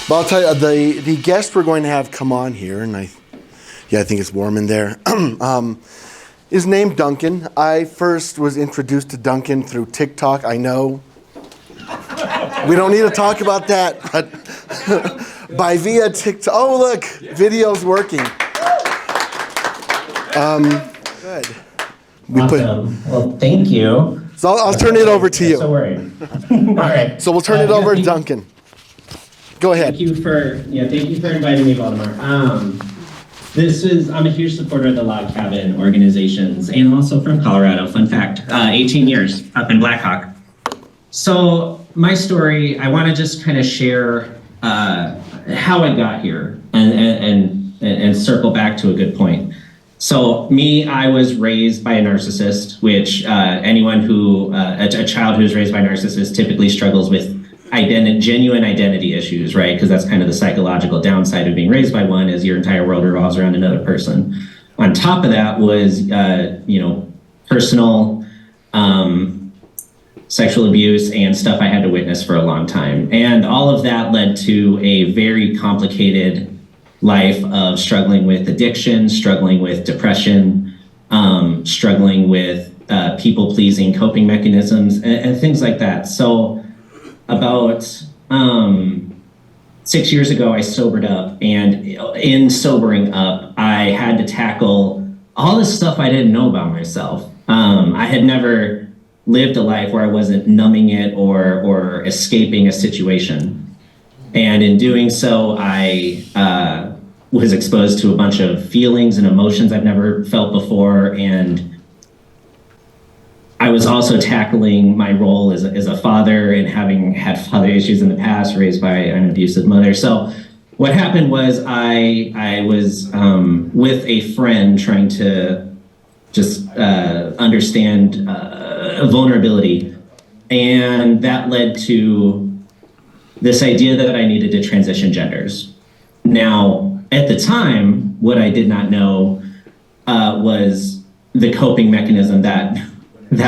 Well, I'll tell you, the guest we're going to have come on here, and I think it's warm in there, is named Duncan. I first was introduced to Duncan through TikTok. I know we don't need to talk about that, but by via TikTok. Oh, look, video's working. Good. Awesome. Well, thank you. So I'll turn it over to you. So worried. All right. So we'll turn it over to Duncan. Go ahead. Thank you for inviting me, Valdemar. I'm a huge supporter of the log cabin organizations, and I'm also from Colorado. Fun fact, 18 years up in Blackhawk. So my story, I want to just kind of share how I got here and circle back to a good point. So I was raised by a narcissist, which anyone a child who's raised by a narcissist typically struggles with genuine identity issues, right? Because that's kind of the psychological downside of being raised by one, is your entire world revolves around another person. On top of that was, personal sexual abuse and stuff I had to witness for a long time. And all of that led to a very complicated life of struggling with addiction, struggling with depression, struggling with people-pleasing coping mechanisms, and things like that. So about 6 years ago, I sobered up, and in sobering up, I had to tackle all this stuff I didn't know about myself. I had never lived a life where I wasn't numbing it or escaping a situation. And in doing so, I was exposed to a bunch of feelings and emotions I've never felt before, and I was also tackling my role as a father and having had father issues in the past, raised by an abusive mother. So what happened was I was with a friend trying to just understand vulnerability. And that led to this idea that I needed to transition genders. Now, at the time, what I did not know was the coping mechanism that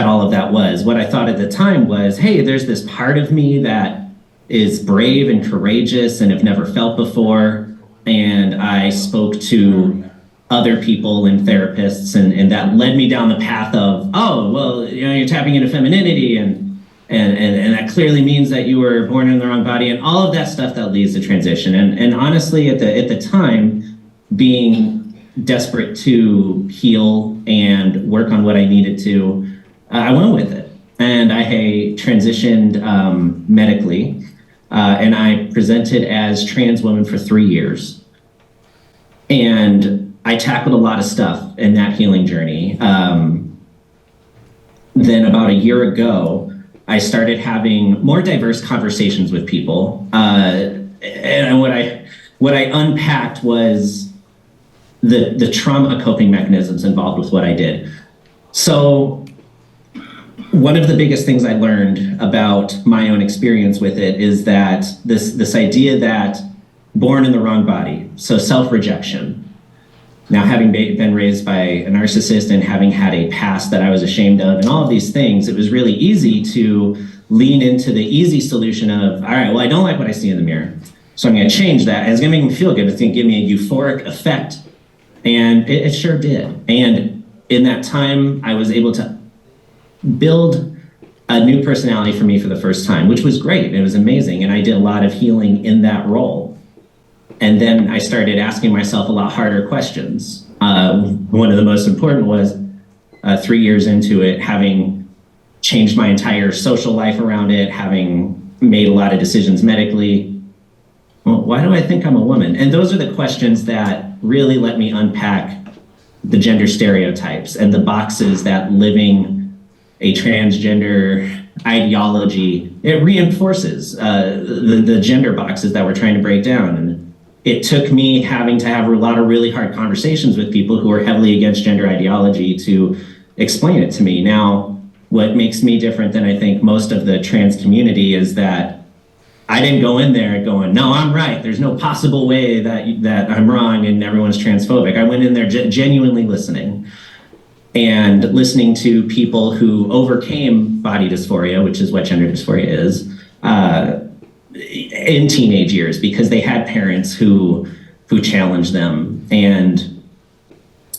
all of that was. What I thought at the time was, hey, there's this part of me that is brave and courageous and have never felt before. And I spoke to other people and therapists, and that led me down the path of, oh, well, you're tapping into femininity, and that clearly means that you were born in the wrong body, and all of that stuff that leads to transition. And honestly, at the time, being desperate to heal and work on what I needed to, I went with it, and I transitioned medically, and I presented as trans woman for 3 years, and I tackled a lot of stuff in that healing journey. Then about a year ago, I started having more diverse conversations with people, and what I unpacked was the trauma coping mechanisms involved with what I did. So one of the biggest things I learned about my own experience with it is that this idea that born in the wrong body, so self-rejection. Now, having been raised by a narcissist and having had a past that I was ashamed of and all of these things, it was really easy to lean into the easy solution of, all right, well, I don't like what I see in the mirror, so I'm going to change that. And it's going to make me feel good. It's going to give me a euphoric effect. And it sure did. And in that time, I was able to build a new personality for me for the first time, which was great. It was amazing. And I did a lot of healing in that role. And then I started asking myself a lot harder questions. One of the most important was 3 years into it, having changed my entire social life around it, having made a lot of decisions medically. Well, why do I think I'm a woman? And those are the questions that really let me unpack the gender stereotypes and the boxes that living a transgender ideology, it reinforces the gender boxes that we're trying to break down. it took me having to have a lot of really hard conversations with people who are heavily against gender ideology to explain it to me. Now, what makes me different than I think most of the trans community is that I didn't go in there going, no, I'm right. There's no possible way that I'm wrong and everyone's transphobic. I went in there genuinely listening and listening to people who overcame body dysphoria, which is what gender dysphoria is, in teenage years because they had parents who challenged them. And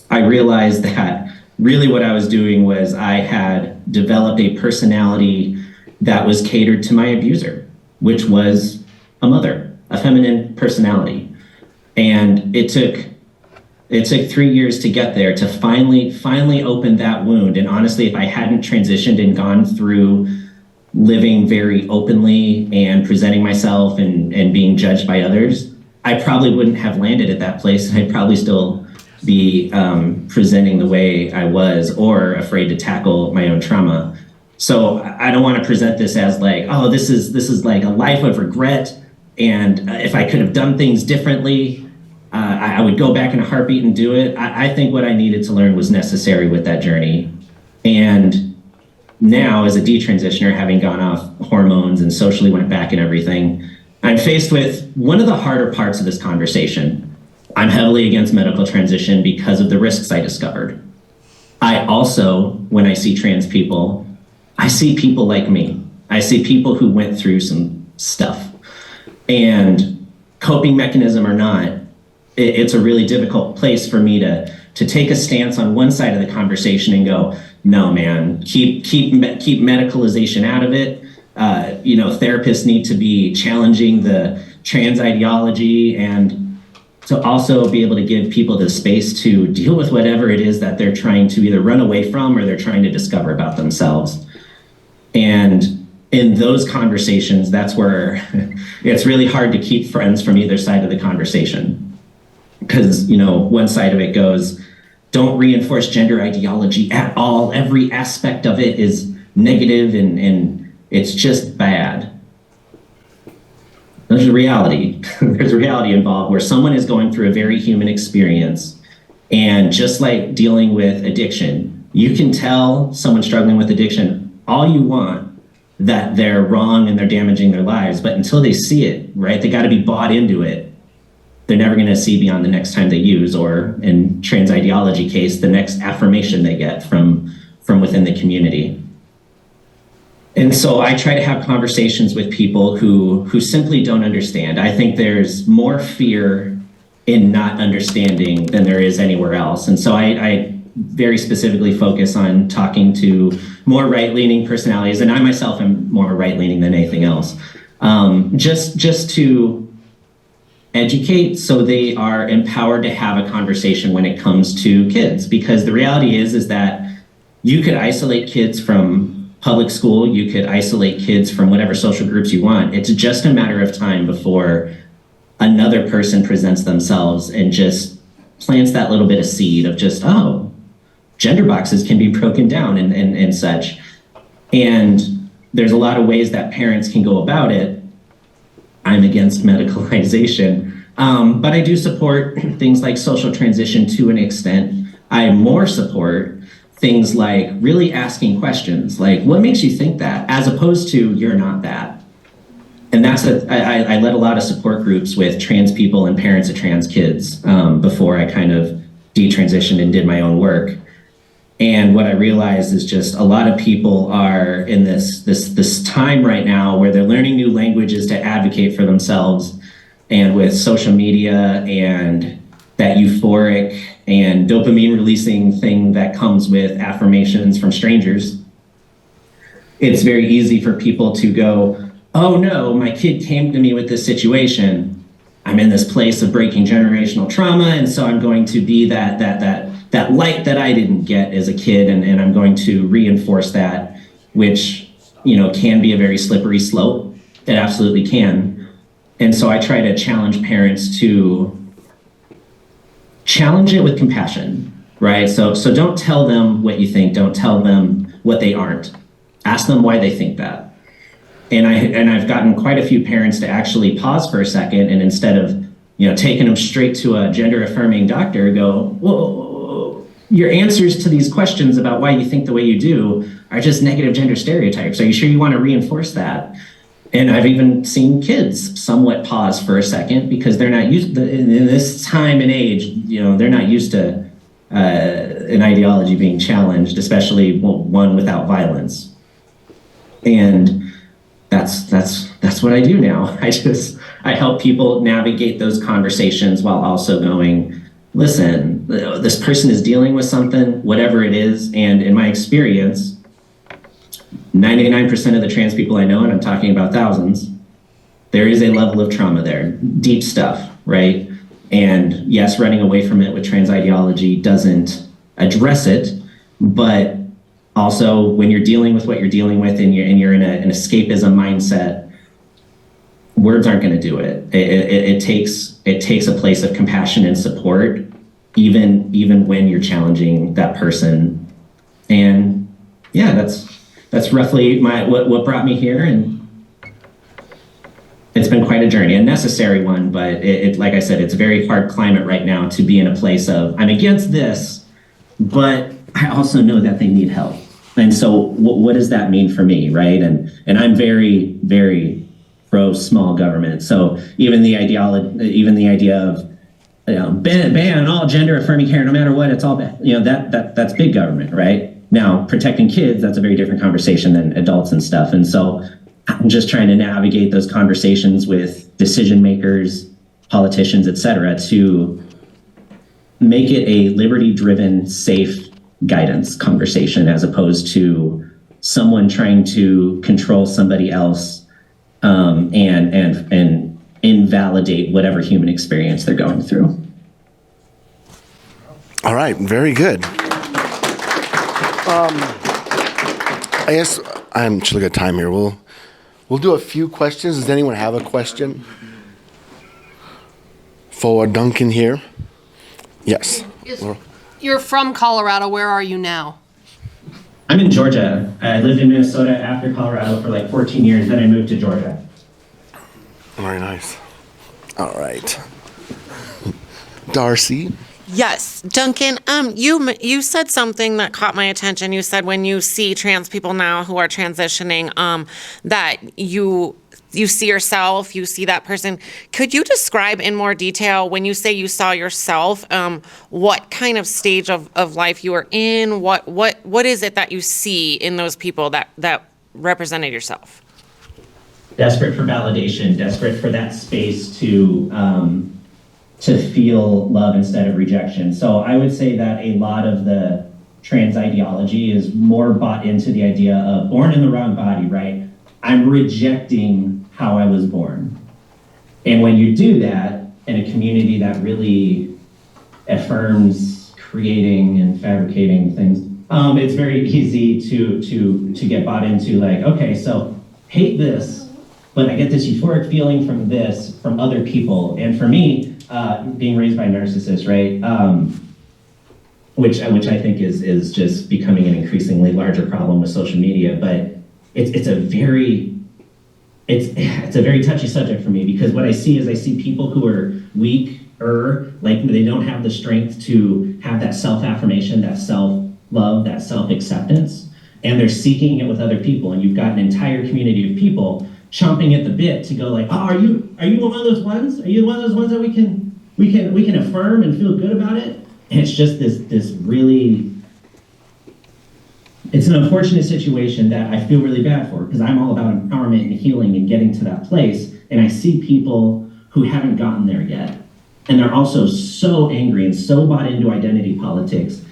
I realized that really what I was doing was I had developed a personality that was catered to my abuser, which was a mother, a feminine personality. And it took 3 years to get there, to finally open that wound. And honestly, if I hadn't transitioned and gone through living very openly and presenting myself and being judged by others, I probably wouldn't have landed at that place. And I'd probably still be presenting the way I was or afraid to tackle my own trauma. So I don't want to present this as like, oh, this is like a life of regret. And if I could have done things differently, I would go back in a heartbeat and do it. I think what I needed to learn was necessary with that journey. And now as a detransitioner, having gone off hormones and socially went back and everything, I'm faced with one of the harder parts of this conversation. I'm heavily against medical transition because of the risks I discovered. I also, when I see trans people, I see people like me. I see people who went through some stuff. And coping mechanism or not, it's a really difficult place for me to take a stance on one side of the conversation and go, no, man, keep medicalization out of it. Therapists need to be challenging the trans ideology and to also be able to give people the space to deal with whatever it is that they're trying to either run away from or they're trying to discover about themselves. And in those conversations, that's where it's really hard to keep friends from either side of the conversation. Because, one side of it goes, don't reinforce gender ideology at all. Every aspect of it is negative and it's just bad. There's a reality. There's a reality involved where someone is going through a very human experience. And just like dealing with addiction, you can tell someone struggling with addiction all you want that they're wrong and they're damaging their lives. But until they see it, right, they got to be bought into it. They're never going to see beyond the next time they use, or in trans ideology case, the next affirmation they get from within the community. And so I try to have conversations with people who simply don't understand. I think there's more fear in not understanding than there is anywhere else. And so I very specifically focus on talking to more right-leaning personalities, and I myself am more right-leaning than anything else. Just to educate so they are empowered to have a conversation when it comes to kids. Because the reality is that you could isolate kids from public school, you could isolate kids from whatever social groups you want. It's just a matter of time before another person presents themselves and just plants that little bit of seed of just, oh, gender boxes can be broken down and such. And there's a lot of ways that parents can go about it. I'm against medicalization, but I do support things like social transition to an extent. I more support things like really asking questions, like what makes you think that, as opposed to you're not that. And I led a lot of support groups with trans people and parents of trans kids before I kind of detransitioned and did my own work. And what I realized is just a lot of people are in this time right now where they're learning new languages to advocate for themselves. And with social media and that euphoric and dopamine releasing thing that comes with affirmations from strangers, it's very easy for people to go, oh no, my kid came to me with this situation. I'm in this place of breaking generational trauma, and so I'm going to be that light that I didn't get as a kid, and I'm going to reinforce that, which can be a very slippery slope. It absolutely can. And so I try to challenge parents to challenge it with compassion, right? So don't tell them what you think. Don't tell them what they aren't. Ask them why they think that. And I've gotten quite a few parents to actually pause for a second and instead of taking them straight to a gender affirming doctor, go, whoa, your answers to these questions about why you think the way you do are just negative gender stereotypes. Are you sure you want to reinforce that? And I've even seen kids somewhat pause for a second because they're not used in this time and age, they're not used to an ideology being challenged, especially one without violence. And that's what I do now. I help people navigate those conversations while also going, listen, this person is dealing with something, whatever it is. And in my experience, 99% of the trans people I know, and I'm talking about thousands, there is a level of trauma there, deep stuff, right? And yes, running away from it with trans ideology doesn't address it, but also when you're dealing with what you're dealing with and you're in an escapism mindset, words aren't going to do it. It takes a place of compassion and support, even when you're challenging that person. And yeah, that's roughly what brought me here, and it's been quite a journey, a necessary one, but it like I said, it's a very hard climate right now to be in a place of, I'm against this, but I also know that they need help. And so what does that mean for me, right? And I'm very, very pro small government. So even the idea of ban all gender affirming care, no matter what, it's all bad. That's big government, right? Now, protecting kids, that's a very different conversation than adults and stuff. And so I'm just trying to navigate those conversations with decision makers, politicians, et cetera, to make it a liberty-driven, safe guidance conversation as opposed to someone trying to control somebody else and invalidate whatever human experience they're going through. All right, very good. I guess I'm just looking at time here. We'll do a few questions. Does anyone have a question for Duncan here? Yes. You're from Colorado. Where are you now? I'm in Georgia. I lived in Minnesota after Colorado for like 14 years. Then I moved to Georgia. Very nice. All right. Darcy? Yes, Duncan, you said something that caught my attention. You said when you see trans people now who are transitioning, that you see yourself, you see that person. Could you describe in more detail, when you say you saw yourself, what kind of stage of life you were in? What is it that you see in those people that represented yourself? Desperate for validation, desperate for that space to feel love instead of rejection. So I would say that a lot of the trans ideology is more bought into the idea of born in the wrong body, right? I'm rejecting how I was born. And when you do that in a community that really affirms creating and fabricating things, it's very easy to get bought into like, okay, so hate this, but I get this euphoric feeling from other people. And for me, being raised by narcissists, right? Which I think is just becoming an increasingly larger problem with social media. But it's a very touchy subject for me, because what I see people who are weak, like they don't have the strength to have that self-affirmation, that self-love, that self-acceptance, and they're seeking it with other people. And you've got an entire community of people chomping at the bit to go like, oh, are you one of those ones? Are you one of those ones that we can affirm and feel good about it? And it's just this really, it's an unfortunate situation that I feel really bad for, because I'm all about empowerment and healing and getting to that place. And I see people who haven't gotten there yet. And they're also so angry and so bought into identity politics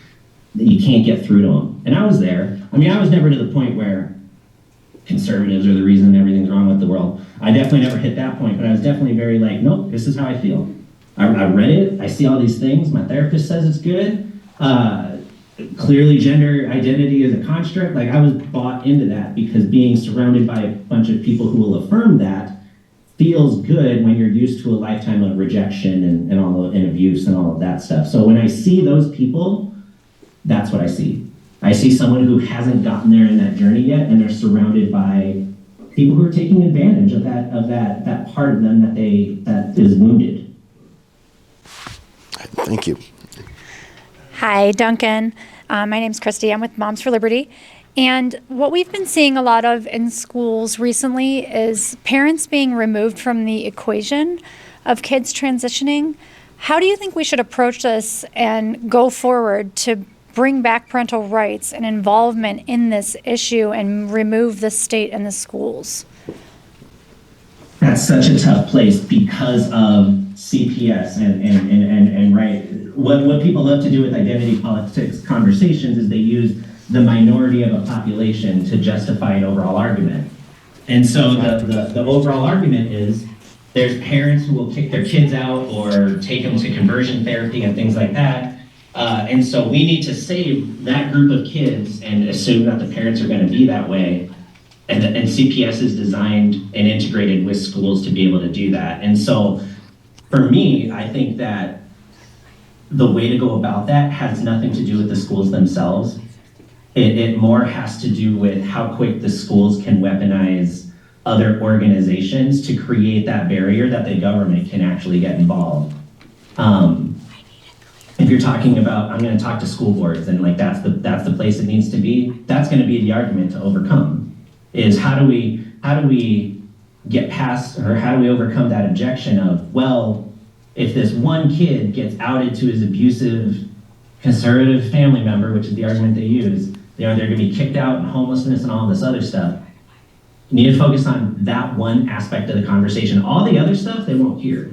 that you can't get through to them. And I was there. I mean, I was never to the point where conservatives are the reason everything's wrong with the world. I definitely never hit that point, but I was definitely very like, nope, this is how I feel. I read it, I see all these things, my therapist says it's good. Clearly gender identity is a construct. Like, I was bought into that because being surrounded by a bunch of people who will affirm that feels good when you're used to a lifetime of rejection and abuse and all of that stuff. So when I see those people, that's what I see. I see someone who hasn't gotten there in that journey yet, and they're surrounded by people who are taking advantage of that part of them that is wounded. Thank you. Hi, Duncan. My name's Christy. I'm with Moms for Liberty. And what we've been seeing a lot of in schools recently is parents being removed from the equation of kids transitioning. How do you think we should approach this and go forward to bring back parental rights and involvement in this issue and remove the state and the schools? That's such a tough place because of CPS and right. What people love to do with identity politics conversations is they use the minority of a population to justify an overall argument. And so the overall argument is there's parents who will kick their kids out or take them to conversion therapy and things like that. And so we need to save that group of kids and assume that the parents are going to be that way. And CPS is designed and integrated with schools to be able to do that. And so for me, I think that the way to go about that has nothing to do with the schools themselves. It more has to do with how quick the schools can weaponize other organizations to create that barrier that the government can actually get involved. If you're talking about, I'm going to talk to school boards and like that's the place it needs to be, that's going to be the argument to overcome. Is how do we get past, or how do we overcome that objection of, well, if this one kid gets outed to his abusive conservative family member, which is the argument they use, they're going to be kicked out and homelessness and all this other stuff. You need to focus on that one aspect of the conversation. All the other stuff they won't hear.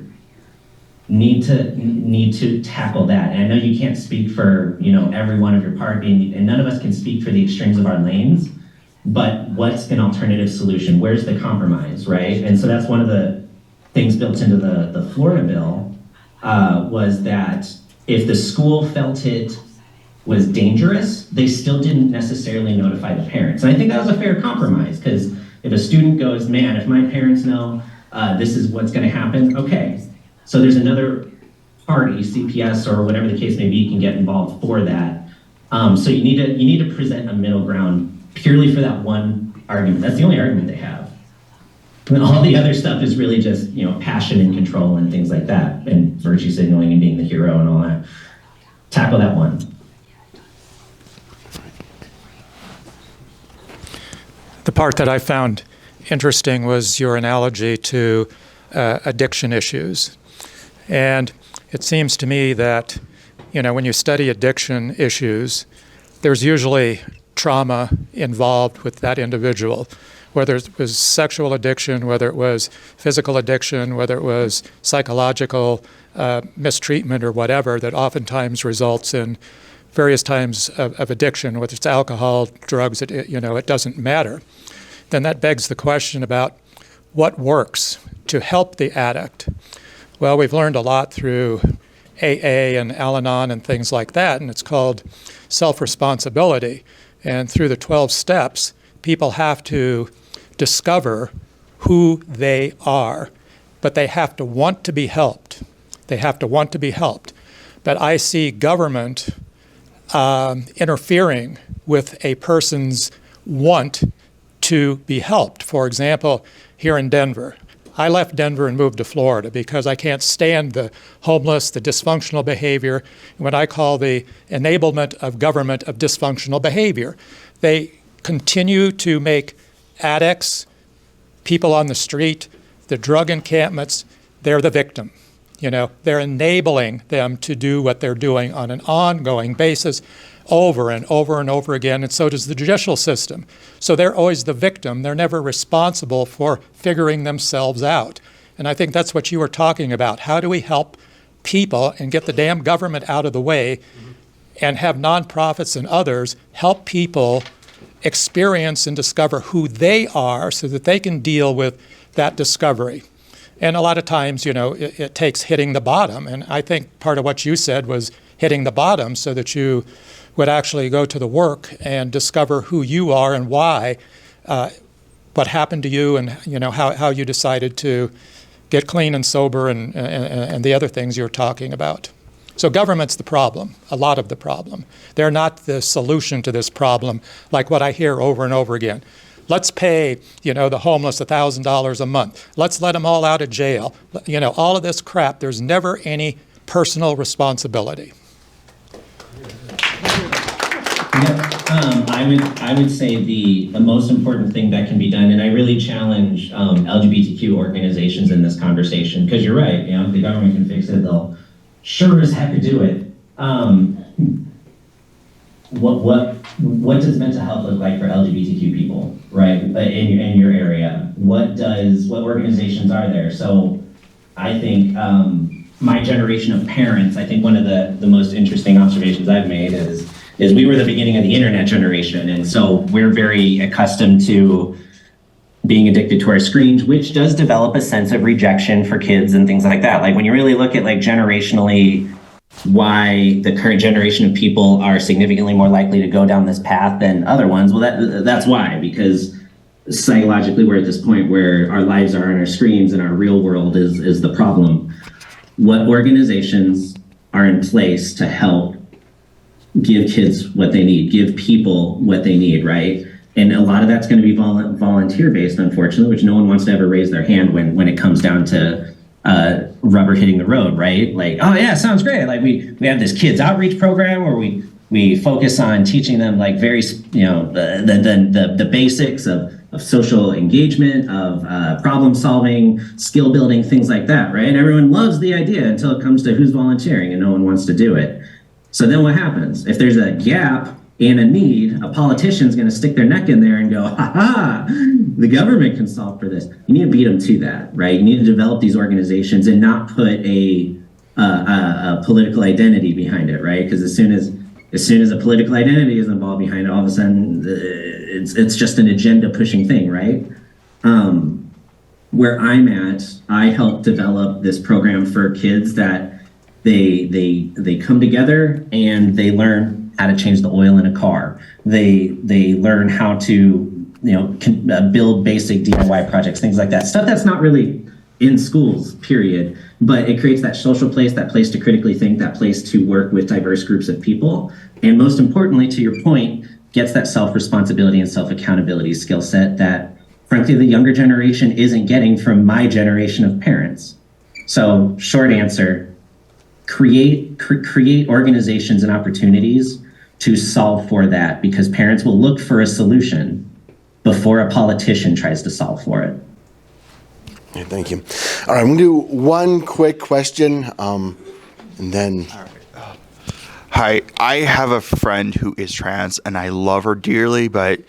Need to tackle that. And I know you can't speak for every one of your party, and none of us can speak for the extremes of our lanes. But what's an alternative solution? Where's the compromise, right? And so that's one of the things built into the Florida bill was that if the school felt it was dangerous, they still didn't necessarily notify the parents. And I think that was a fair compromise, because if a student goes, man, if my parents know this is what's going to happen, okay. So there's another party, CPS or whatever the case may be, can get involved for that. So you need to present a middle ground purely for that one argument. That's the only argument they have. And all the other stuff is really just passion and control and things like that, and virtue signaling and being the hero and all that. Tackle that one. The part that I found interesting was your analogy to addiction issues. And it seems to me that, when you study addiction issues, there's usually trauma involved with that individual, whether it was sexual addiction, whether it was physical addiction, whether it was psychological mistreatment or whatever, that oftentimes results in various times of addiction, whether it's alcohol, drugs, it doesn't matter. Then that begs the question about what works to help the addict. Well, we've learned a lot through AA and Al-Anon and things like that, and it's called self-responsibility. And through the 12 steps, people have to discover who they are, but they have to want to be helped. They have to want to be helped. But I see government interfering with a person's want to be helped. For example, here in Denver, I left Denver and moved to Florida because I can't stand the homeless, the dysfunctional behavior, what I call the enablement of government of dysfunctional behavior. They continue to make addicts, people on the street, the drug encampments, they're the victim. They're enabling them to do what they're doing on an ongoing basis over and over and over again, and so does the judicial system. So they're always the victim. They're never responsible for figuring themselves out. And I think that's what you were talking about. How do we help people and get the damn government out of the way and have nonprofits and others help people experience and discover who they are so that they can deal with that discovery? And a lot of times, it takes hitting the bottom. And I think part of what you said was hitting the bottom so that you would actually go to the work and discover who you are and why, what happened to you, and how you decided to get clean and sober and the other things you're talking about. So government's the problem, a lot of the problem. They're not the solution to this problem, like what I hear over and over again. Let's pay, the homeless $1,000 a month. Let's let them all out of jail. All of this crap. There's never any personal responsibility. I would say the most important thing that can be done, and I really challenge LGBTQ organizations in this conversation, because you're right, the government can fix it, they'll sure as heck do it. What does mental health look like for LGBTQ people, right, in your area? What organizations are there? So I think my generation of parents, I think one of the most interesting observations I've made is we were the beginning of the internet generation, and so we're very accustomed to being addicted to our screens, which does develop a sense of rejection for kids and things like that. Like when you really look at like generationally why the current generation of people are significantly more likely to go down this path than other ones, well that's why, because psychologically we're at this point where our lives are on our screens and our real world is the problem. What organizations are in place to help give kids what they need, give people what they need, right? And a lot of that's going to be volunteer-based, unfortunately, which no one wants to ever raise their hand when it comes down to rubber hitting the road, right? Like, oh yeah, sounds great. Like we have this kids outreach program where we focus on teaching them like very, the basics of social engagement, of problem solving, skill building, things like that, right? Everyone loves the idea until it comes to who's volunteering and no one wants to do it. So then what happens? If there's a gap and a need, a politician's going to stick their neck in there and go, ha, the government can solve for this. You need to beat them to that, right? You need to develop these organizations and not put a political identity behind it, right? Because as soon as a political identity is involved behind it, all of a sudden it's just an agenda pushing thing, right? Where I'm at, I help develop this program for kids that they come together and they learn how to change the oil in a car. They learn how to build basic DIY projects, things like that. Stuff that's not really in schools, period. But it creates that social place, that place to critically think, that place to work with diverse groups of people. And most importantly, to your point, gets that self-responsibility and self-accountability skill set that, frankly, the younger generation isn't getting from my generation of parents. So, short answer, create organizations and opportunities to solve for that, because parents will look for a solution before a politician tries to solve for it. Okay, thank you. All right, I'm going to do one quick question, and then... Hi, I have a friend who is trans, and I love her dearly, but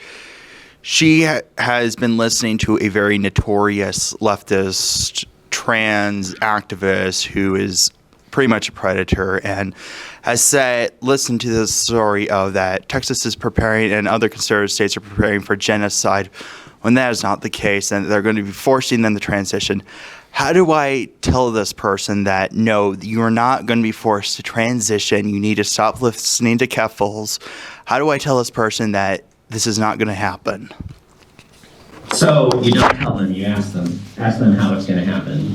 she has been listening to a very notorious leftist trans activist who is pretty much a predator, and has said, listen to this story of that Texas is preparing and other conservative states are preparing for genocide, when that is not the case, and they're going to be forcing them to transition. How do I tell this person that, no, you're not going to be forced to transition, you need to stop listening to Keffels? How do I tell this person that this is not going to happen? So you don't tell them, you ask them. Ask them how it's going to happen.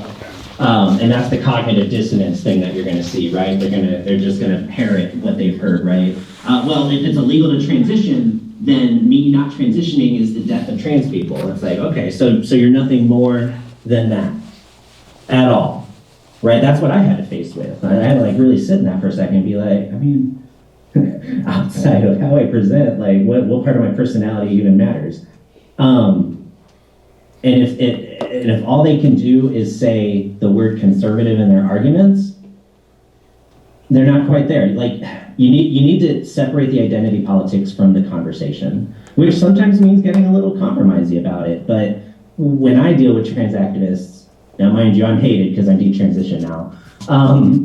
And that's the cognitive dissonance thing that you're going to see, right? They're just going to parrot what they've heard, right? Well, if it's illegal to transition, then me not transitioning is the death of trans people. It's like, okay, so you're nothing more than that at all, right? That's what I had to face with. I had to like really sit in that for a second and be like, I mean, outside of how I present, like what part of my personality even matters? And if all they can do is say the word conservative in their arguments, they're not quite there. Like you need to separate the identity politics from the conversation, which sometimes means getting a little compromisey about it. But when I deal with trans activists, now mind you, I'm hated because I'm detransition now.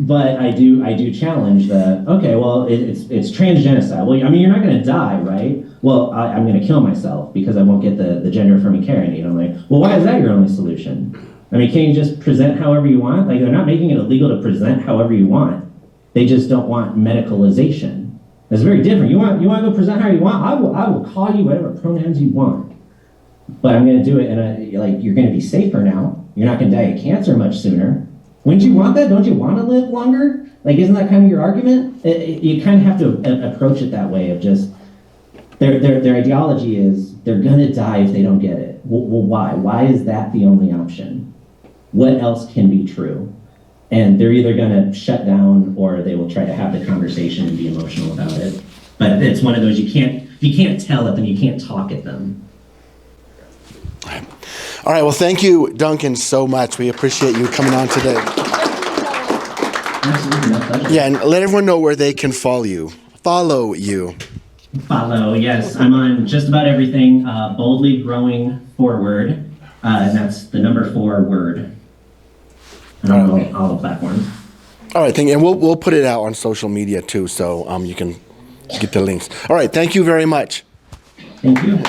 But I do challenge the, okay, well, it's trans genocide. Well, I mean, you're not going to die, right? Well, I'm going to kill myself because I won't get the gender affirming care I need. I'm like, well, why is that your only solution? I mean, can't you just present however you want? Like, they're not making it illegal to present however you want. They just don't want medicalization. That's very different. You want to go present how you want? I will call you whatever pronouns you want. But I'm going to do it, and you're going to be safer now. You're not going to die of cancer much sooner. Wouldn't you want that? Don't you want to live longer? Like, isn't that kind of your argument? You kind of have to approach it that way of just, their ideology is they're going to die if they don't get it. Well, why? Why is that the only option? What else can be true? And they're either going to shut down or they will try to have the conversation and be emotional about it. But it's one of those, if you can't tell at them, you can't talk at them. All right, well, thank you, Duncan, so much. We appreciate you coming on today. Absolutely, my pleasure. Yeah, and let everyone know where they can follow you. Follow you. Follow, yes. I'm on just about everything. Boldly Growing Forward, and that's the number 4 word. On all the platforms. All right, thank you. And we'll put it out on social media too, so you can get the links. All right, thank you very much. Thank you.